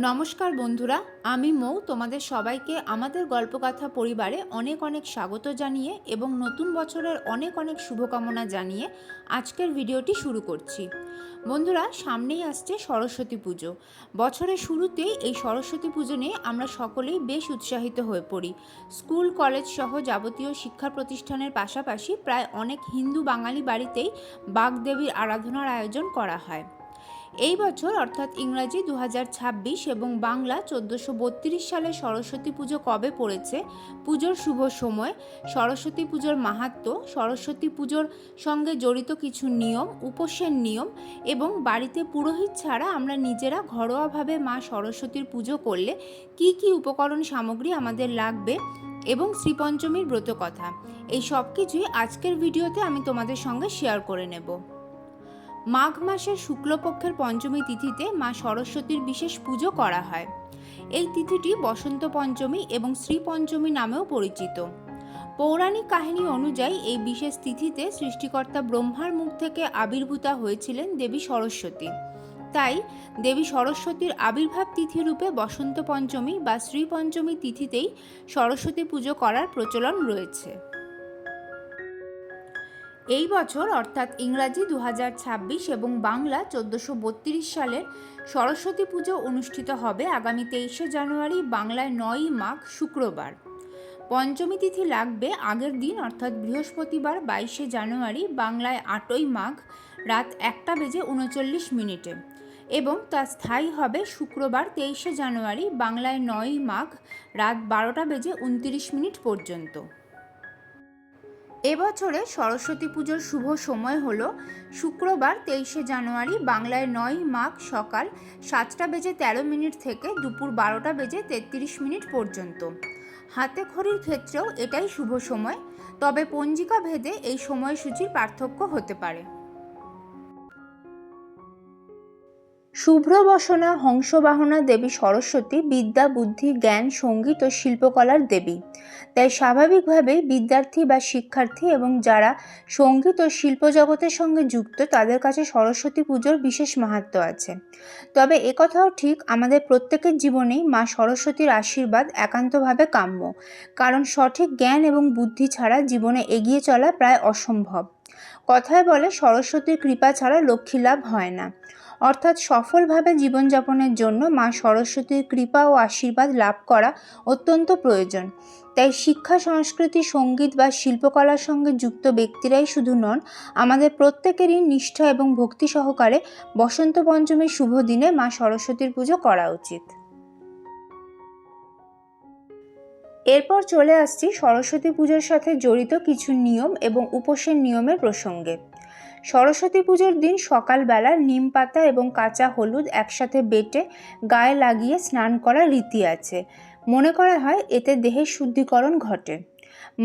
নমস্কার বন্ধুরা, আমি মৌ তোমাদের সবাইকে আমাদের গল্পকথা পরিবারে অনেক অনেক স্বাগত জানিয়ে এবং নতুন বছরের অনেক অনেক শুভকামনা জানিয়ে আজকের ভিডিওটি শুরু করছি। বন্ধুরা, সামনেই আসছে সরস্বতী পুজো। বছরের শুরুতেই এই সরস্বতী পুজো নিয়ে আমরা সকলেই বেশ উৎসাহিত হয়ে পড়ি। স্কুল কলেজ সহ যাবতীয় শিক্ষা প্রতিষ্ঠানের পাশাপাশি প্রায় অনেক হিন্দু বাঙালি বাড়িতেই বাগদেবীর আরাধনার আয়োজন করা হয়। এই বছর অর্থাৎ ইংরাজি 2026 এবং বাংলা 1432 সালে সরস্বতী পুজো কবে পড়েছে, পুজোর শুভ সময়, সরস্বতী পুজোর মাহাত্ম্য, সরস্বতী পুজোর সঙ্গে জড়িত কিছু নিয়ম, উপোসের নিয়ম এবং বাড়িতে পুরোহিত ছাড়া আমরা নিজেরা ঘরোয়াভাবে মা সরস্বতীর পুজো করলে কি কি উপকরণ সামগ্রী আমাদের লাগবে এবং শ্রীপঞ্চমীর ব্রতকথা, এই সব কিছুই আজকের ভিডিওতে আমি তোমাদের সঙ্গে শেয়ার করে নেব। মাঘ মাসের শুক্লপক্ষের পঞ্চমী তিথিতে মা সরস্বতীর বিশেষ পুজো করা হয়। এই তিথিটি বসন্ত পঞ্চমী এবং শ্রী পঞ্চমী নামেও পরিচিত। পৌরাণিক কাহিনী অনুযায়ী এই বিশেষ তিথিতে সৃষ্টিকর্তা ব্রহ্মার মুখ থেকে আবির্ভূতা হয়েছিলেন দেবী সরস্বতী। তাই দেবী সরস্বতীর আবির্ভাব তিথিরূপে বসন্ত পঞ্চমী বা শ্রী পঞ্চমী তিথিতেই সরস্বতী পুজো করার প্রচলন রয়েছে। এই বছর অর্থাৎ ইংরাজি 2026 এবং বাংলা 1432 সালের সরস্বতী পুজো অনুষ্ঠিত হবে আগামী 23শে জানুয়ারি, বাংলায় 9ই মাঘ শুক্রবার। পঞ্চমী তিথি লাগবে আগের দিন অর্থাৎ বৃহস্পতিবার 22শে জানুয়ারি, বাংলায় 8ই মাঘ রাত 1:39 এবং তা স্থায়ী হবে শুক্রবার 23শে জানুয়ারি, বাংলায় 9ই মাঘ রাত 12:29 পর্যন্ত। এবছরে সরস্বতী পুজোর শুভ সময় হল শুক্রবার 23শে জানুয়ারি, বাংলায় 9ই মাঘ সকাল 7:13 থেকে দুপুর 12:33 পর্যন্ত। হাতে খড়ির ক্ষেত্রেও এটাই শুভ সময়, তবে পঞ্জিকা ভেদে এই সময়সূচির পার্থক্য হতে পারে। শুভ্রবসনা হংসবাহনা দেবী সরস্বতী বিদ্যা, বুদ্ধি, জ্ঞান, সঙ্গীত ও শিল্পকলার দেবী। তাই স্বাভাবিকভাবেই বিদ্যার্থী বা শিক্ষার্থী এবং যারা সঙ্গীত ও শিল্প জগতের সঙ্গে যুক্ত তাদের কাছে সরস্বতী পুজোর বিশেষ মাহাত্ম্য আছে। তবে একথাও ঠিক, আমাদের প্রত্যেকের জীবনেই মা সরস্বতীর আশীর্বাদ একান্তভাবে কাম্য, কারণ সঠিক জ্ঞান এবং বুদ্ধি ছাড়া জীবনে এগিয়ে চলা প্রায় অসম্ভব। কথায় বলে সরস্বতীর কৃপা ছাড়া লক্ষ্মী লাভ হয় না, অর্থাৎ সফলভাবে জীবনযাপনের জন্য মা সরস্বতীর কৃপা ও আশীর্বাদ লাভ করা অত্যন্ত প্রয়োজন। তাই শিক্ষা, সংস্কৃতি, সঙ্গীত বা শিল্পকলার সঙ্গে যুক্ত ব্যক্তিরাই শুধু নন, আমাদের প্রত্যেকেরই নিষ্ঠা এবং ভক্তি সহকারে বসন্ত পঞ্চমীর শুভ দিনে মা সরস্বতীর পুজো করা উচিত। এরপর চলে আসছি সরস্বতী পুজোর সাথে জড়িত কিছু নিয়ম এবং উপোসের নিয়মের প্রসঙ্গে। সরস্বতী পুজোর দিন সকালবেলা নিম পাতা এবং কাঁচা হলুদ একসাথে বেটে গায়ে লাগিয়ে স্নান করার রীতি আছে। মনে করা হয় এতে দেহের শুদ্ধিকরণ ঘটে।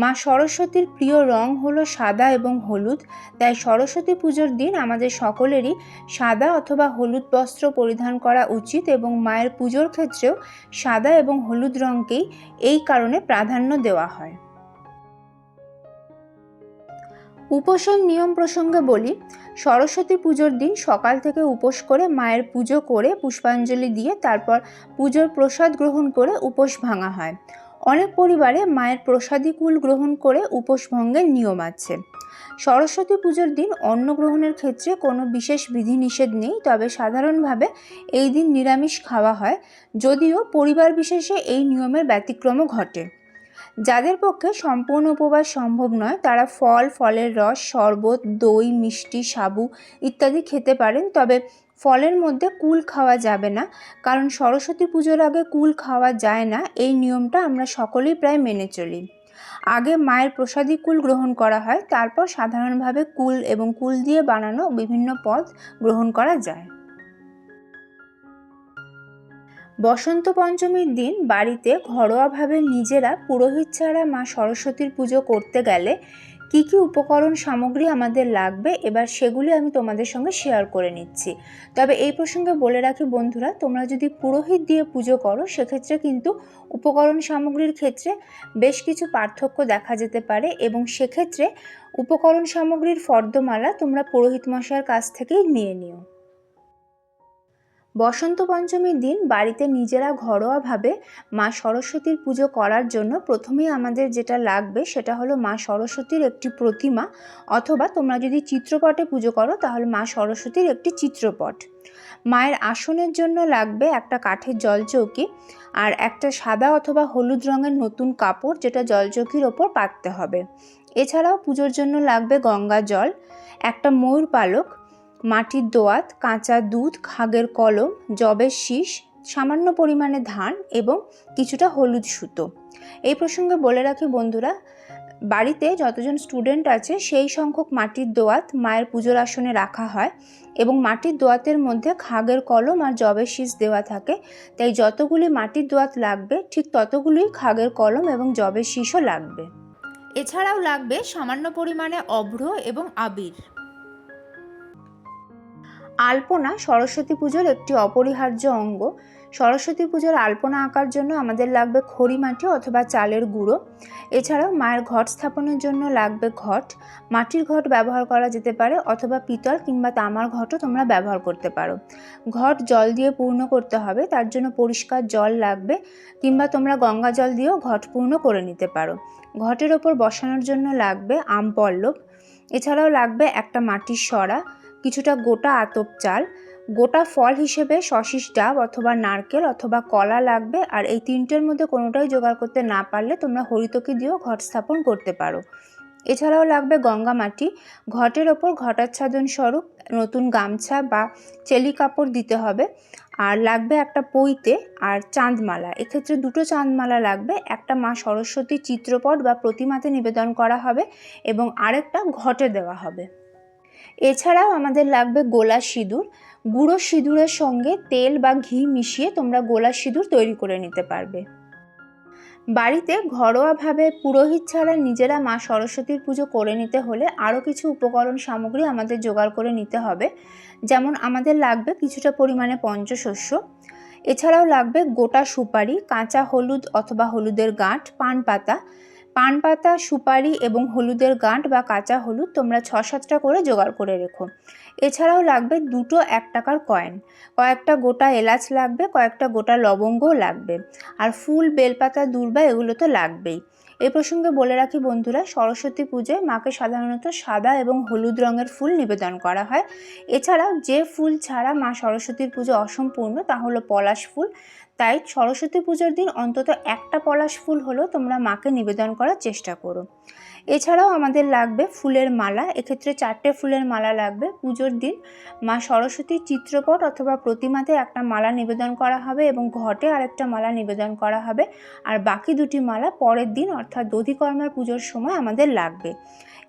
মা সরস্বতীর প্রিয় রং হলো সাদা এবং হলুদ, তাই সরস্বতী পুজোর দিন আমাদের সকলেরই সাদা অথবা হলুদ বস্ত্র পরিধান করা উচিত এবং মায়ের পুজোর ক্ষেত্রেও সাদা এবং হলুদ রঙকেই এই কারণে প্রাধান্য দেওয়া হয়। উপোসের নিয়ম প্রসঙ্গে বলি, সরস্বতী পুজোর দিন সকাল থেকে উপোস করে মায়ের পুজো করে পুষ্পাঞ্জলি দিয়ে তারপর পুজোর প্রসাদ গ্রহণ করে উপোস ভাঙা হয়। অনেক পরিবারে মায়ের প্রসাদী কুল গ্রহণ করে উপোস ভঙ্গের নিয়ম আছে। সরস্বতী পুজোর দিন অন্ন গ্রহণের ক্ষেত্রে কোনো বিশেষ বিধিনিষেধ নেই, তবে সাধারণভাবে এই দিন নিরামিষ খাওয়া হয়, যদিও পরিবার বিশেষে এই নিয়মের ব্যতিক্রমও ঘটে। যাদের পক্ষে সম্পূর্ণ উপবাস সম্ভব নয় তারা ফল, ফলের রস, শরবত, দই, মিষ্টি, সাবু ইত্যাদি খেতে পারেন, তবে ফলের মধ্যে কুল খাওয়া যাবে না, কারণ সরস্বতী পুজোর আগে কুল খাওয়া যায় না। এই নিয়মটা আমরা সকলেই প্রায় মেনে চলি। আগে মায়ের প্রসাদী কুল গ্রহণ করা হয়, তারপর সাধারণভাবে কুল এবং কুল দিয়ে বানানো বিভিন্ন পদ গ্রহণ করা যায়। বসন্ত পঞ্চমীর দিন বাড়িতে ঘরোয়াভাবে নিজেরা পুরোহিত ছাড়া মা সরস্বতীর পুজো করতে গেলে কি কি উপকরণ সামগ্রী আমাদের লাগবে, এবার সেগুলি আমি তোমাদের সঙ্গে শেয়ার করে নিচ্ছি। তবে এই প্রসঙ্গে বলে রাখি বন্ধুরা, তোমরা যদি পুরোহিত দিয়ে পুজো করো সেক্ষেত্রে কিন্তু উপকরণ সামগ্রীর ক্ষেত্রে বেশ কিছু পার্থক্য দেখা যেতে পারে এবং সেক্ষেত্রে উপকরণ সামগ্রীর ফর্দমালা তোমরা পুরোহিত মশাইয়ের কাছ থেকেই নিয়ে নিও। বসন্ত পঞ্চমীর দিন বাড়িতে নিজেরা ঘরোয়াভাবে মা সরস্বতীর পুজো করার জন্য প্রথমেই আমাদের যেটা লাগবে সেটা হলো মা সরস্বতীর একটি প্রতিমা, অথবা তোমরা যদি চিত্রপটে পুজো করো তাহলে মা সরস্বতীর একটি চিত্রপট। মায়ের আসনের জন্য লাগবে একটা কাঠের জলচৌকি আর একটা সাদা অথবা হলুদ রঙের নতুন কাপড়, যেটা জলচৌকির ওপর পাততে হবে। এছাড়াও পুজোর জন্য লাগবে গঙ্গা জল, একটা ময়ূর পালক, মাটির দোয়াত, কাঁচা দুধ, খাগের কলম, যবের শীষ, সামান্য পরিমাণে ধান এবং কিছুটা হলুদ সুতো। এই প্রসঙ্গে বলে রাখি বন্ধুরা, বাড়িতে যতজন স্টুডেন্ট আছে সেই সংখ্যক মাটির দোয়াত মায়ের পুজোর আসনে রাখা হয় এবং মাটির দোয়াতের মধ্যে খাগের কলম আর যবের শীষ দেওয়া থাকে, তাই যতগুলি মাটির দোয়াত লাগবে ঠিক ততগুলোই খাগের কলম এবং যবের শীষও লাগবে। এছাড়াও লাগবে সামান্য পরিমাণে অভ্র এবং আবির। আলপনা সরস্বতী পুজোর একটি অপরিহার্য অঙ্গ। সরস্বতী পুজোর আলপনা আঁকার জন্য আমাদের লাগবে খড়ি মাটি অথবা চালের গুঁড়ো। এছাড়াও মায়ের ঘট স্থাপনের জন্য লাগবে ঘট। মাটির ঘট ব্যবহার করা যেতে পারে অথবা পিতল কিংবা তামার ঘটও তোমরা ব্যবহার করতে পারো। ঘট জল দিয়ে পূর্ণ করতে হবে, তার জন্য পরিষ্কার জল লাগবে, কিংবা তোমরা গঙ্গা জল দিয়েও ঘট পূর্ণ করে নিতে পারো। ঘটের ওপর বসানোর জন্য লাগবে আম পল্লব। এছাড়াও লাগবে একটা মাটির সরা, কিছুটা গোটা আতপ চাল, গোটা ফল হিসেবে শশিস ডাব অথবা নারকেল অথবা কলা লাগবে। আর এই তিনটের মধ্যে কোনোটাই জোগাড় করতে না পারলে তোমরা হরিতকি দিয়েও ঘট স্থাপন করতে পারো। এছাড়াও লাগবে গঙ্গা মাটি। ঘটের ওপর ঘটাচ্ছাদন স্বরূপ নতুন গামছা বা চেলি কাপড় দিতে হবে। আর লাগবে একটা পইতে আর চাঁদমালা। এক্ষেত্রে দুটো চাঁদমালা লাগবে, একটা মা সরস্বতীর চিত্রপট বা প্রতিমাতে নিবেদন করা হবে এবং আরেকটা ঘটে দেওয়া হবে। এছাড়াও আমাদের লাগবে গোলা সিঁদুর। গুঁড়ো সিঁদুরের সঙ্গে তেল বা ঘি মিশিয়ে তোমরা গোলা সিঁদুর তৈরি করে নিতে পারবে। বাড়িতে ঘরোয়াভাবে পুরোহিত ছাড়া নিজেরা মা সরস্বতীর পুজো করে নিতে হলে আরও কিছু উপকরণ সামগ্রী আমাদের জোগাড় করে নিতে হবে। যেমন আমাদের লাগবে কিছুটা পরিমাণে পঞ্চশস্য, এছাড়াও লাগবে গোটা সুপারি, কাঁচা হলুদ অথবা হলুদের গাঁট, পান পাতা, সুপারি এবং হলুদের গাঁট বা কাঁচা হলুদ তোমরা 6-7টা করে জোগাড় করে রেখো। এছাড়াও লাগবে দুটো 1 টাকার কয়েন, কয়েকটা গোটা এলাচ লাগবে, কয়েকটা গোটা লবঙ্গও লাগবে, আর ফুল, বেলপাতা, দূর্বা এগুলো তো লাগবেই। এই প্রসঙ্গে বলে রাখি বন্ধুরা, সরস্বতী পুজোয় মাকে সাধারণত সাদা এবং হলুদ রঙের ফুল নিবেদন করা হয়। এছাড়াও যে ফুল ছাড়া মা সরস্বতীর পুজো অসম্পূর্ণ তা হলো পলাশ ফুল। তাই সরস্বতী পুজোর দিন অন্তত একটা পলাশ ফুল হলেও তোমরা মাকে নিবেদন করার চেষ্টা করো। এছাড়াও আমাদের লাগবে ফুলের মালা। এক্ষেত্রে 4টে ফুলের মালা লাগবে। পুজোর দিন মা সরস্বতীর চিত্রপট অথবা প্রতিমাতে একটা মালা নিবেদন করা হবে এবং ঘটে আরেকটা মালা নিবেদন করা হবে, আর বাকি দুটি মালা পরের দিন অর্থাৎ দধিকর্মার পুজোর সময় আমাদের লাগবে।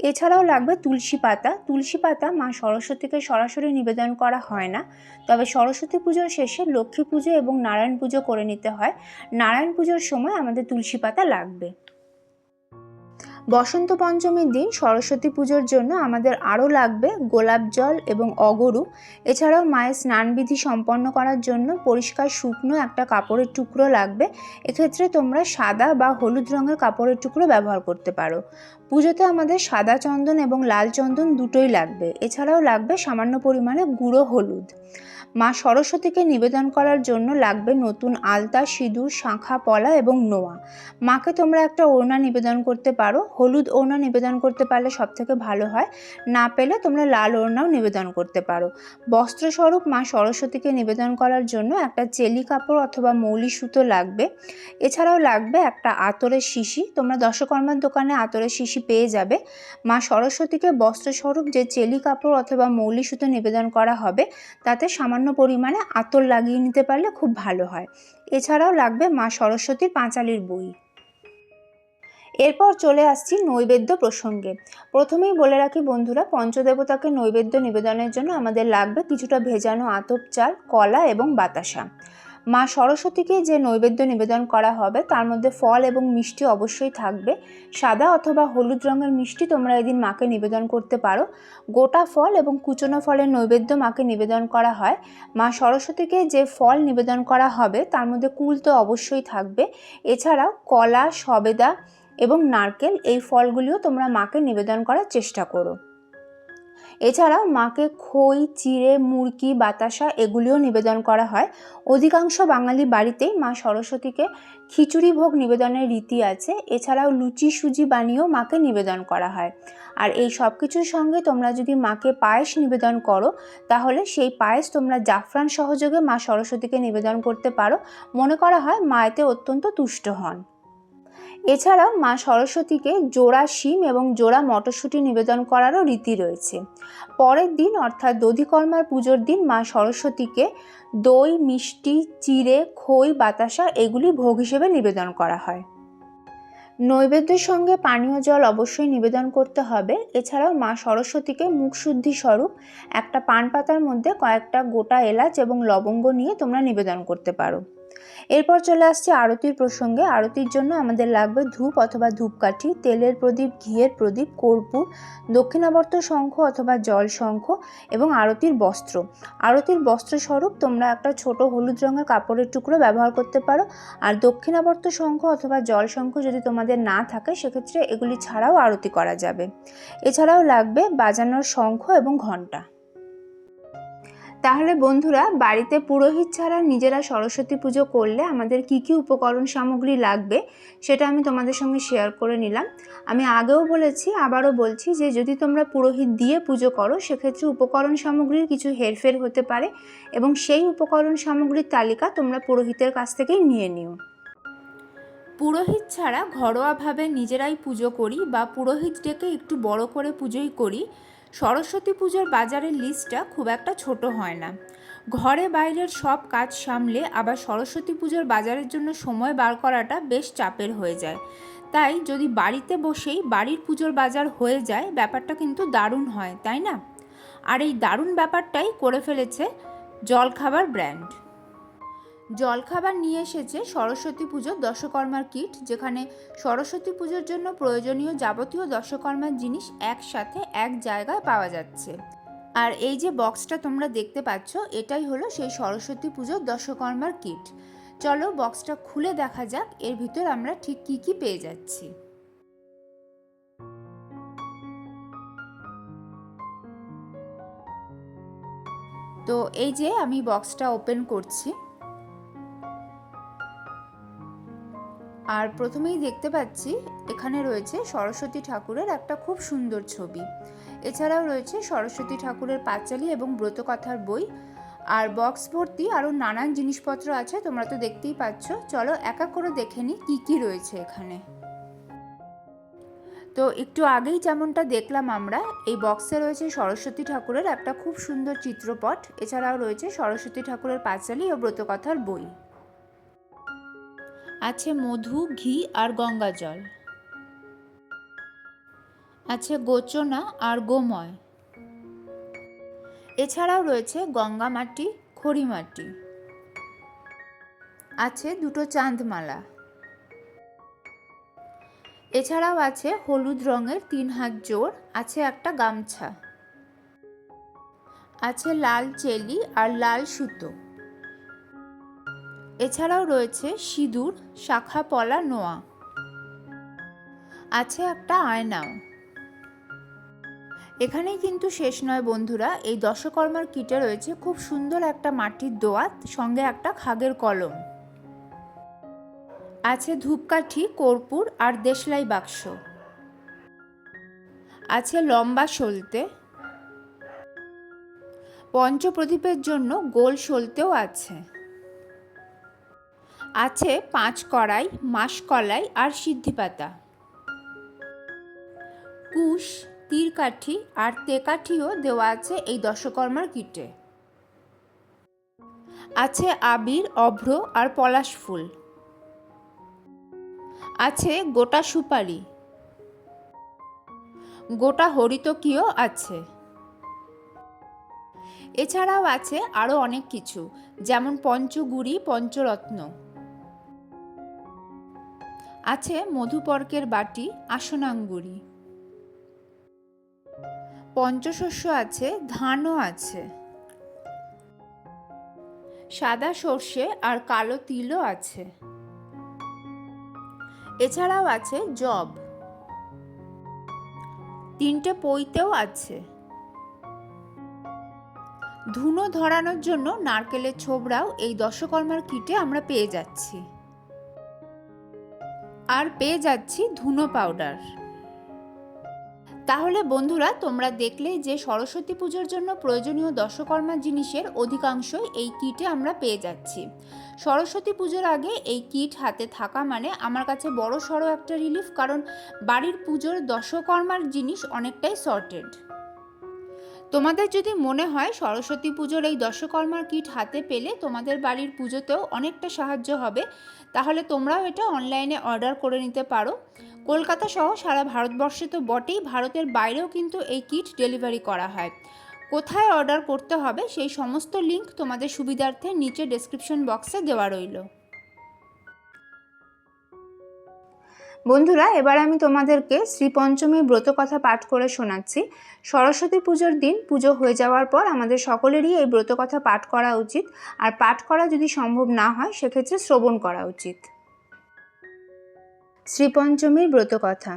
এছাড়াও লাগবে তুলসী পাতা। তুলসী পাতা মা সরস্বতীকে সরাসরি নিবেদন করা হয় না, তবে সরস্বতী পুজোর শেষে লক্ষ্মী পুজো এবং নারায়ণ পুজো করে নিতে হয়। নারায়ণ পুজোর সময় আমাদের তুলসী পাতা লাগবে। বসন্ত পঞ্চমীর দিন সরস্বতী পুজোর জন্য আমাদের আরও লাগবে গোলাপ জল এবং অগরু। এছাড়াও মায়ের স্নানবিধি সম্পন্ন করার জন্য পরিষ্কার শুকনো একটা কাপড়ের টুকরো লাগবে। এক্ষেত্রে তোমরা সাদা বা হলুদ রঙের কাপড়ের টুকরো ব্যবহার করতে পারো। পুজোতে আমাদের সাদা চন্দন এবং লাল চন্দন দুটোই লাগবে। এছাড়াও লাগবে সামান্য পরিমাণে গুঁড়ো হলুদ। মা সরস্বতীকে নিবেদন করার জন্য লাগবে নতুন আলতা, সিঁদুর, শাঁখা, পলা এবং নোয়া। মাকে তোমরা একটা ওড়না নিবেদন করতে পারো। হলুদ ওড়না নিবেদন করতে পারলে সবথেকে ভালো হয়, না পেলে তোমরা লাল ওড়নাও নিবেদন করতে পারো। বস্ত্রস্বরূপ মা সরস্বতীকে নিবেদন করার জন্য একটা চেলি কাপড় অথবা মৌলি সুতো লাগবে। এছাড়াও লাগবে একটা আতরের শিশি। তোমরা দশকর্মার দোকানে আতরের শিশি পেয়ে যাবে। মা সরস্বতীকে বস্ত্রস্বরূপ যে চেলি কাপড় অথবা মৌলি সুতো নিবেদন করা হবে তাতে সামান্য পরিমাণে আতর লাগিয়ে নিতে পারলে খুব ভালো হয়। এছাড়াও লাগবে মা সরস্বতীর পাঁচালির বই। এরপর চলে আসছি নৈবেদ্য প্রসঙ্গে। প্রথমেই বলে রাখি বন্ধুরা, পঞ্চদেবতাকে নৈবেদ্য নিবেদনের জন্য আমাদের লাগবে কিছুটা ভেজানো আতপ চাল, কলা এবং বাতাসা। মা সরস্বতীকে যে নৈবেদ্য নিবেদন করা হবে তার মধ্যে ফল এবং মিষ্টি অবশ্যই থাকবে। সাদা অথবা হলুদ রঙের মিষ্টি তোমরা এদিন মাকে নিবেদন করতে পারো। গোটা ফল এবং কুচনো ফলের নৈবেদ্য মাকে নিবেদন করা হয়। মা সরস্বতীকে যে ফল নিবেদন করা হবে তার মধ্যে কুল তো অবশ্যই থাকবে। এছাড়াও কলা, সবেদা এবং নারকেল, এই ফলগুলিও তোমরা মাকে নিবেদন করার চেষ্টা করো। এছাড়াও মাকে খই, চিড়ে, মুড়কি, বাতাসা এগুলিও নিবেদন করা হয়। অধিকাংশ বাঙালি বাড়িতেই মা সরস্বতীকে খিচুড়ি ভোগ নিবেদনের রীতি আছে। এছাড়াও লুচি, সুজি বানিয়েও মাকে নিবেদন করা হয়। আর এই সব কিছুর সঙ্গে তোমরা যদি মাকে পায়েস নিবেদন করো, তাহলে সেই পায়েস তোমরা জাফরান সহযোগে মা সরস্বতীকে নিবেদন করতে পারো। মনে করা হয় মা এতে অত্যন্ত তুষ্ট হন। এছাড়াও মা সরস্বতীকে জোড়া শিম এবং জোড়া মটরশুঁটি নিবেদন করারও রীতি রয়েছে। পরের দিন অর্থাৎ দধিকর্মার পুজোর দিন মা সরস্বতীকে দই, মিষ্টি, চিড়ে, খই, বাতাসা এগুলি ভোগ হিসেবে নিবেদন করা হয়। নৈবেদ্যের সঙ্গে পানীয় জল অবশ্যই নিবেদন করতে হবে। এছাড়াও মা সরস্বতীকে মুখশুদ্ধি স্বরূপ একটা পান পাতার মধ্যে কয়েকটা গোটা এলাচ এবং লবঙ্গ নিয়ে তোমরা নিবেদন করতে পারো। এরপর চলে আসছে আরতির প্রসঙ্গে। আরতির জন্য আমাদের লাগবে ধূপ অথবা ধূপকাঠি, তেলের প্রদীপ, ঘিয়ের প্রদীপ, কর্পূর, দক্ষিণাবর্ত শঙ্খ অথবা জল শঙ্খ এবং আরতির বস্ত্র। আরতির বস্ত্রস্বরূপ তোমরা একটা ছোট হলুদ রঙের কাপড়ের টুকরো ব্যবহার করতে পারো। আর দক্ষিণাবর্ত শঙ্খ অথবা জল শঙ্খ যদি তোমাদের না থাকে, সেক্ষেত্রে এগুলি ছাড়াও আরতি করা যাবে। এছাড়াও লাগবে বাজানোর শঙ্খ এবং ঘণ্টা। তাহলে বন্ধুরা, বাড়িতে পুরোহিত ছাড়া নিজেরা সরস্বতী পুজো করলে আমাদের কি কি উপকরণ সামগ্রী লাগবে সেটা আমি তোমাদের সঙ্গে শেয়ার করে নিলাম। আমি আগেও বলেছি, আবারও বলছি যে যদি তোমরা পুরোহিত দিয়ে পুজো করো, সেক্ষেত্রে উপকরণ সামগ্রীর কিছু হেরফের হতে পারে এবং সেই উপকরণ সামগ্রীর তালিকা তোমরা পুরোহিতের কাছ থেকেই নিয়ে নিও। পুরোহিত ছাড়া ঘরোয়াভাবে নিজেরাই পুজো করি বা পুরোহিত ডেকে একটু বড় করে পুজোই করি, সরস্বতী পুজোর বাজারের লিস্টটা খুব একটা ছোট হয় না। ঘরে বাইরের সব কাজ সামলে আবার সরস্বতী পুজোর বাজারের জন্য সময় বার করাটা বেশ চাপের হয়ে যায়। তাই যদি বাড়িতে বসেই বাড়ির পুজোর বাজার হয়ে যায়, ব্যাপারটা কিন্তু দারুণ হয়, তাই না? আর এই দারুণ ব্যাপারটাই করে ফেলেছে জলখাবার ব্র্যান্ড। জলখাবার নিয়ে এসেছে সরস্বতী পুজোর দশকর্মার কিট, যেখানে সরস্বতী পুজোর জন্য প্রয়োজনীয় যাবতীয় দশকর্মার জিনিস একসাথে এক জায়গায় পাওয়া যাচ্ছে। আর এই যে বক্সটা তোমরা দেখতে পাচ্ছ, এটাই হলো সেই সরস্বতী পুজোর দশকর্মার কিট। চলো বক্সটা খুলে দেখা যাক এর ভিতর আমরা ঠিক কি কি পেয়ে যাচ্ছি। তো এই যে আমি বক্সটা ওপেন করছি, আর প্রথমেই দেখতে পাচ্ছি এখানে রয়েছে সরস্বতী ঠাকুরের একটা খুব সুন্দর ছবি। এছাড়াও রয়েছে সরস্বতী ঠাকুরের পাঁচালী এবং ব্রতকথার বই। আর বক্স ভর্তি আরও নানান জিনিসপত্র আছে, তোমরা তো দেখতেই পাচ্ছ। চলো এক এক করে দেখে নিই কী কী রয়েছে এখানে। তো একটু আগেই যেমনটা দেখলাম আমরা, এই বক্সে রয়েছে সরস্বতী ঠাকুরের একটা খুব সুন্দর চিত্রপট। এছাড়াও রয়েছে সরস্বতী ঠাকুরের পাঁচালী ও ব্রতকথার বই। আছে মধু, ঘি আর গঙ্গা জল। আছে গোচনা আর গোময়। এছাড়াও রয়েছে গঙ্গা মাটি, খড়ি মাটি। আছে দুটো চাঁদমালা। এছাড়াও আছে হলুদ রঙের 3 হাত জোড়, আছে একটা গামছা, আছে লাল চেলি আর লাল সুতো। এছাড়াও রয়েছে সিঁদুর, শাখা পলা, নোয়া। আছে একটা আয়নাও। এখানেই কিন্তু শেষ নয় বন্ধুরা, এই দশকর্মার কিটে রয়েছে খুব সুন্দর একটা মাটির দোয়াত, সঙ্গে একটা খাগের কলম। আছে ধূপকাঠি, কর্পূর আর দেশলাই বাক্স। আছে লম্বা সলতে। পঞ্চপ্রদীপের জন্য গোল সলতেও আছে। আছে 5 কড়াই, মাসকলাই আর সিদ্ধিপাতা। কুশ, তীরকাঠি আর তেকাঠিও দেওয়া আছে এই দশকর্মার কিটে। আছে আবির, অভ্র আর পলাশ ফুল। আছে গোটা সুপারি। গোটা হরিতকিও আছে। এছাড়াও আছে আরও অনেক কিছু, যেমন পঞ্চগুড়ি, পঞ্চরত্ন। আছে মধুপর্কের বাটি, আসনাঙ্গুরি। পঞ্চশস্য আছে, ধানও আছে। সাদা সর্ষে আর কালো তিলও আছে। এছাড়াও আছে জব। 3টে পৈতেও আছে। ধুনো ধরানোর জন্য নারকেলের ছোবড়াও এই দশকর্মার কিটে আমরা পেয়ে যাচ্ছি। আর পেয়ে যাচ্ছি ধুনো পাউডার। তাহলে বন্ধুরা, তোমরা দেখলে যে সরস্বতী পুজোর জন্য প্রয়োজনীয় দশকর্মা জিনিসের অধিকাংশই এই কিটে আমরা পেয়ে যাচ্ছি। সরস্বতী পুজোর আগে এই কিট হাতে থাকা মানে আমার কাছে বড় সড়ো একটা রিলিফ, কারণ বাড়ির পুজোর দশকর্মার জিনিস অনেকটাই সর্টেড। তোমাদের যদি মনে হয় সরস্বতী পুজোর এই দশকর্মার কিট হাতে পেলে তোমাদের বাড়ির পুজোতেও অনেকটা সাহায্য হবে, তাহলে তোমরাও এটা অনলাইনে অর্ডার করে নিতে পারো। কলকাতা সহ সারা ভারতবর্ষে তো বটেই, ভারতের বাইরেও কিন্তু এই কিট ডেলিভারি করা হয়। কোথায় অর্ডার করতে হবে সেই সমস্ত লিঙ্ক তোমাদের সুবিধার্থে নিচে ডেসক্রিপশন বক্সে দেওয়া রইল। বন্ধুরা, এবার আমি তোমাদেরকে শ্রীপঞ্চমী ব্রত কথা পাঠ করে শোনাচ্ছি। সরস্বতী পুজোর দিন পুজো হয়ে যাওয়ার পর আমাদের সকলেরই এই ব্রত কথা পাঠ করা উচিত, আর পাঠ করা যদি সম্ভব না হয় সেক্ষেত্রে শ্রবণ করা উচিত। শ্রীপঞ্চমীর ব্রত কথা।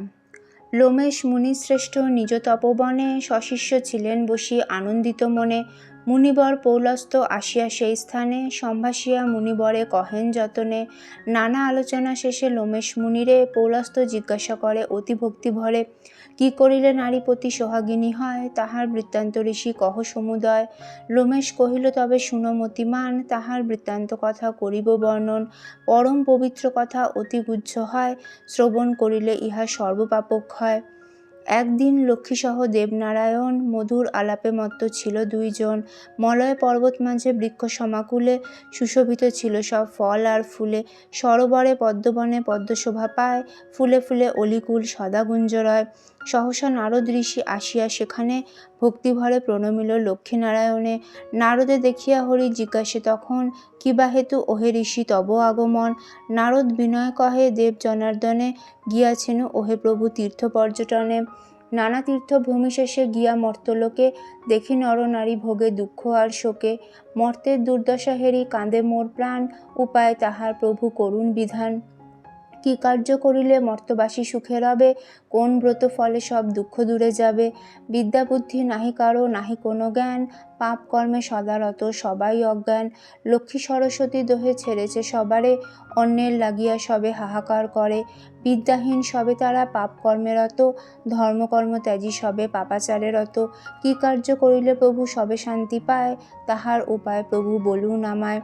লোমেশ মুনিশ্রেষ্ঠ নিজ তপবনে সশিষ্য ছিলেন বসি আনন্দিত মনে। মুনিবর পৌলস্ত আসিয়া সেই স্থানে সম্ভাসিয়া মুনিবরে কহেন যতনে। নানা আলোচনা শেষে লোমেশ মুনিরে পৌলস্ত জিজ্ঞাসা করে অতি ভক্তি ভরে। কি করিলে নারীপতি সোহাগিনী হয় তাহার বৃত্তান্ত ঋষি কহ সমুদয়। লোমেশ কহিল তবে শুনো মতিমান তাহার বৃত্তান্ত কথা করিব বর্ণন। পরম পবিত্র কথা অতি গুহ্য হয় শ্রবণ করিলে ইহা সর্বপাপক্ষয়। একদিন লক্ষ্মীসহ দেবনারায়ণ মধুর আলাপে মত্ত ছিল দুইজন। মলয় পর্বত মাঝে বৃক্ষ সমাকুলে সুশোভিত ছিল সব ফল আর ফুলে। সরোবরে পদ্মবনে পদ্মশোভা পায় ফুলে ফুলে অলিকুল সদা গুঞ্জরয়। সহসা নারদ ঋষি আসিয়া সেখানে ভক্তিভরে প্রণমিল লক্ষ্মীনারায়ণে। নারদে দেখিয়া হরি জিজ্ঞাসে তখন কিবা হেতু ওহে ঋষি তব আগমন। নারদ বিনয় কহে দেব জনার্দনে গিয়াছেন ওহে প্রভু তীর্থ পর্যটনে। নানা তীর্থ ভূমি শেষে গিয়া মর্তলোকে দেখি নরনারী ভোগে দুঃখ আর শোকে। মর্তের দুর্দশা হেরি কাঁদে মোর প্রাণ উপায় তাহার প্রভু করুণ বিধান। কি কার্য করিলে মর্তবাসী সুখে রবে কোন ব্রত ফলে সব দুঃখ দূরে যাবে। বিদ্যা বুদ্ধি নাহি কারো নাহি কোনো জ্ঞান পাপ কর্মে সদারত সবাই অজ্ঞান। লক্ষ্মী সরস্বতী দোহে ছেড়েছে সবারে অন্যের লাগিয়া সবে হাহাকার করে। বিদ্যাহীন সবে তারা পাপ কর্মেরত ধর্মকর্ম ত্যাজি সবে পাপাচারে রত। কি কার্য করিলে প্রভু সবে শান্তি পায় তাহার উপায় প্রভু বলুন আমায়।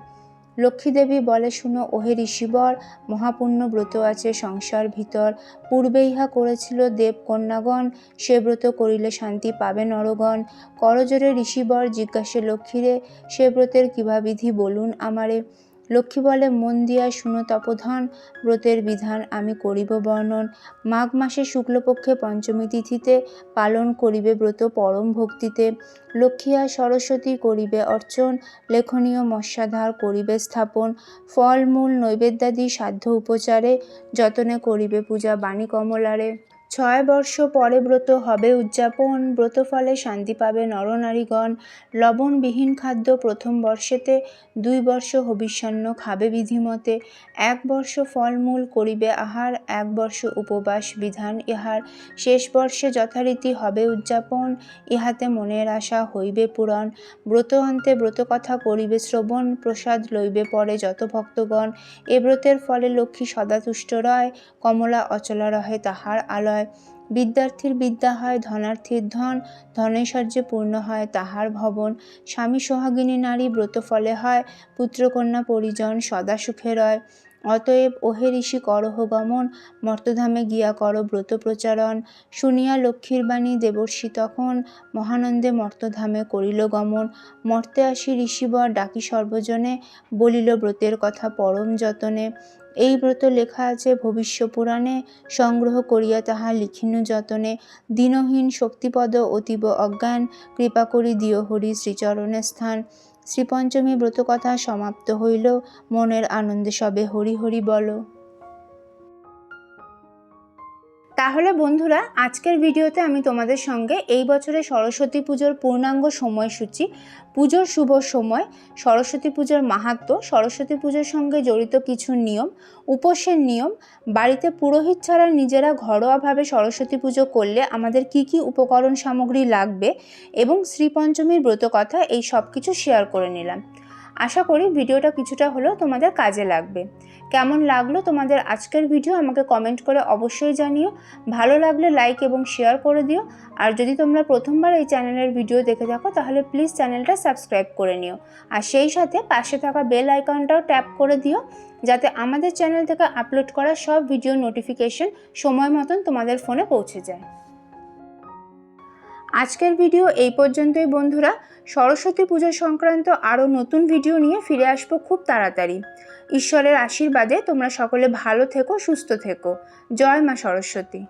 লক্ষ্মীদেবী বলে শুনো ওহে ঋষিবর মহাপুণ্য ব্রত আছে সংসার ভিতর। পূর্বে ইহা করেছিল দেবকন্যাগণ সে ব্রত করিলে শান্তি পাবে নরগণ। করজোরে ঋষিবর জিজ্ঞাসে লক্ষ্মীরে সে ব্রতের কিবা বিধি বলুন আমারে। লক্ষ্মী বলে মন দিয়া শুনো তপধন ব্রতের বিধান আমি করিব বর্ণন। মাঘ মাসে শুক্লপক্ষে পঞ্চমী তিথিতে পালন করিবে ব্রত পরম ভক্তিতে। লক্ষ্মী আর সরস্বতী করিবে অর্চন লেখনীয় মৎস্যাধার করিবে স্থাপন। ফল মূল নৈবেদ্যাদি সাধ্য উপচারে যতনে করিবে পূজা বাণী কমলারে। 6 বর্ষ পরে ব্রত হবে উদযাপন ব্রত ফলে শান্তি পাবে নরনারীগণ। লবণবিহীন খাদ্য প্রথম বর্ষেতে 2 বর্ষ হবিষ্যান্ন খাবে বিধিমতে। 1 বর্ষ ফলমূল করিবে আহার 1 বর্ষ উপবাস বিধান ইহার। শেষ বর্ষে যথারীতি হবে উদযাপন ইহাতে মনের আশা হইবে পূরণ। ব্রত অন্তে ব্রত কথা করিবে শ্রবণ প্রসাদ লইবে পরে যত ভক্তগণ। এ ব্রতের ফলে লক্ষ্মী সদা তুষ্ট রয় কমলা অচলা রহে তাহার আলয়। বিদ্যার্থীর বিদ্যা হয় ধনার্থীর ধন ধনৈশ্বর্যে পূর্ণ হয় তাহার ভবন। স্বামী সোহাগিনী নারী ব্রত ফলে হয় পুত্রকন্যা পরিজন সদা সুখে রয়। অতএব ওহে ঋষি করহ গমন মর্তধামে গিয়া কর ব্রত প্রচারণ। শুনিয়া লক্ষ্মীর বাণী দেবর্ষি তখন মহানন্দে মর্তধামে করিল গমন। মর্তে আসি ঋষিবর ডাকি সর্বজনে বলিল ব্রতের কথা পরম যতনে। এই ব্রত লেখা আছে ভবিষ্য পুরাণে সংগ্রহ করিয়া তাহা লিখিনু যতনে। দীনহীন শক্তিপদ অতীব অজ্ঞান কৃপা করি দিও হরি শ্রীচরণে স্থান। শ্রীপঞ্চমী ব্রত কথা সমাপ্ত হইল মনের আনন্দে সবে হরি হরি বলো। তাহলে বন্ধুরা, আজকের ভিডিওতে আমি তোমাদের সঙ্গে এই বছরের সরস্বতী পুজোর পূর্ণাঙ্গ সময়সূচি, পুজোর শুভ সময়, সরস্বতী পুজোর মাহাত্ম্য, সরস্বতী পুজোর সঙ্গে জড়িত কিছু নিয়ম, উপোসের নিয়ম, বাড়িতে পুরোহিত ছাড়া নিজেরা ঘরোয়াভাবে সরস্বতী পুজো করলে আমাদের কি কি উপকরণ সামগ্রী লাগবে এবং শ্রীপঞ্চমীর ব্রতকথা, এই সব কিছু শেয়ার করে নিলাম। আশা করি ভিডিওটা কিছুটা হলেও তোমাদের কাজে লাগবে। কেমন লাগলো তোমাদের আজকের ভিডিও আমাকে কমেন্ট করে অবশ্যই জানিও। ভালো লাগলে লাইক এবং শেয়ার করে দিও। আর যদি তোমরা প্রথমবার এই চ্যানেলের ভিডিও দেখে থাকো তাহলে প্লিজ চ্যানেলটা সাবস্ক্রাইব করে নিও। আর সেই সাথে পাশে থাকা বেল আইকনটাও ট্যাপ করে দিও, যাতে আমাদের চ্যানেল থেকে আপলোড করা সব ভিডিও নোটিফিকেশন সময় মতন তোমাদের ফোনে পৌঁছে যায়। আজকের ভিডিও এই পর্যন্তই বন্ধুরা। সরস্বতী পুজো সংক্রান্ত আরও নতুন ভিডিও নিয়ে ফিরে আসবো খুব তাড়াতাড়ি। ঈশ্বরের আশীর্বাদে তোমরা সকলে ভালো থেকো, সুস্থ থেকো। জয় মা সরস্বতী।